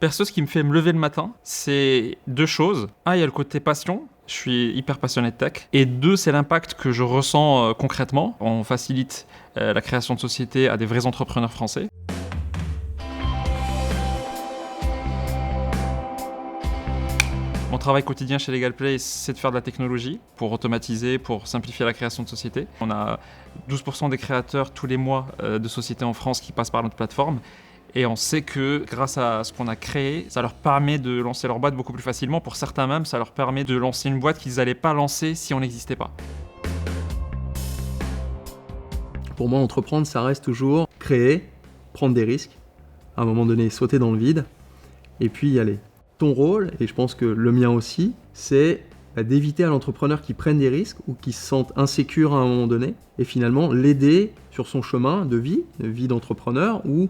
Perso, ce qui me fait me lever le matin, c'est 2 choses. Un, il y a le côté passion. Je suis hyper passionné de tech. Et 2, c'est l'impact que je ressens concrètement. On facilite la création de sociétés à des vrais entrepreneurs français. Mon travail quotidien chez LegalPlay, c'est de faire de la technologie pour automatiser, pour simplifier la création de sociétés. On a 12% des créateurs tous les mois de sociétés en France qui passent par notre plateforme. Et on sait que grâce à ce qu'on a créé, ça leur permet de lancer leur boîte beaucoup plus facilement. Pour certains même, ça leur permet de lancer une boîte qu'ils n'allaient pas lancer si on n'existait pas. Pour moi, entreprendre, ça reste toujours créer, prendre des risques, à un moment donné sauter dans le vide, et puis y aller. Ton rôle, et je pense que le mien aussi, c'est d'éviter à l'entrepreneur qui prenne des risques ou qui se sente insécure à un moment donné, et finalement l'aider sur son chemin de vie d'entrepreneur ou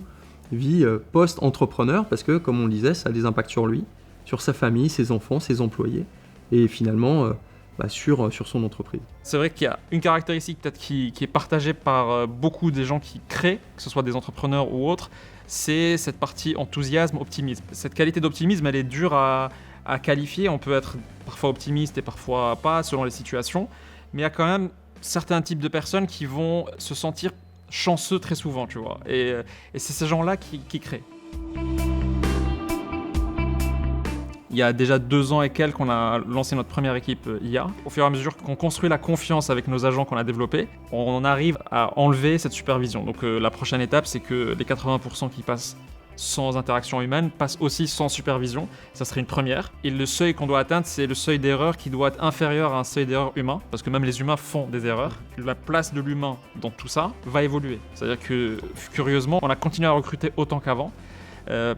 vie post-entrepreneur, parce que, comme on le disait, ça a des impacts sur lui, sur sa famille, ses enfants, ses employés, et finalement sur son entreprise. C'est vrai qu'il y a une caractéristique peut-être qui est partagée par beaucoup des gens qui créent, que ce soit des entrepreneurs ou autres, c'est cette partie enthousiasme, optimisme. Cette qualité d'optimisme, elle est dure à qualifier. On peut être parfois optimiste et parfois pas, selon les situations, mais il y a quand même certains types de personnes qui vont se sentir chanceux très souvent, tu vois. Et c'est ces gens-là qui créent. Il y a déjà 2 ans et quelques qu'on a lancé notre première équipe IA. Au fur et à mesure qu'on construit la confiance avec nos agents qu'on a développés, on arrive à enlever cette supervision. Donc la prochaine étape, c'est que les 80% qui passent sans interaction humaine passent aussi sans supervision. Ça serait une première. Et le seuil qu'on doit atteindre, c'est le seuil d'erreur qui doit être inférieur à un seuil d'erreur humain, parce que même les humains font des erreurs. La place de l'humain dans tout ça va évoluer. C'est-à-dire que, curieusement, on a continué à recruter autant qu'avant,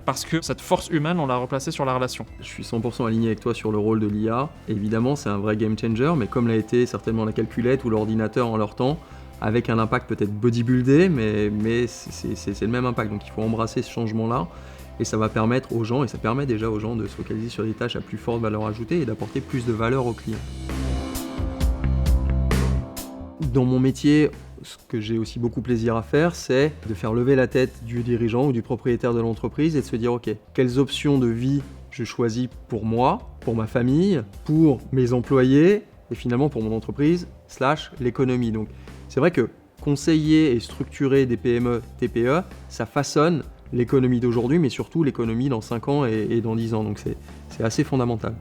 parce que cette force humaine, on l'a replacée sur la relation. Je suis 100% aligné avec toi sur le rôle de l'IA. Évidemment, c'est un vrai game changer, mais comme l'a été certainement la calculette ou l'ordinateur en leur temps, avec un impact peut-être bodybuildé, mais c'est le même impact. Donc il faut embrasser ce changement-là, et ça va permettre aux gens, et ça permet déjà aux gens de se focaliser sur des tâches à plus forte valeur ajoutée et d'apporter plus de valeur aux clients. Dans mon métier, ce que j'ai aussi beaucoup plaisir à faire, c'est de faire lever la tête du dirigeant ou du propriétaire de l'entreprise et de se dire, ok, quelles options de vie je choisis pour moi, pour ma famille, pour mes employés, et finalement pour mon entreprise, / l'économie. Donc c'est vrai que conseiller et structurer des PME, TPE, ça façonne l'économie d'aujourd'hui, mais surtout l'économie dans 5 ans et dans 10 ans. Donc c'est assez fondamental.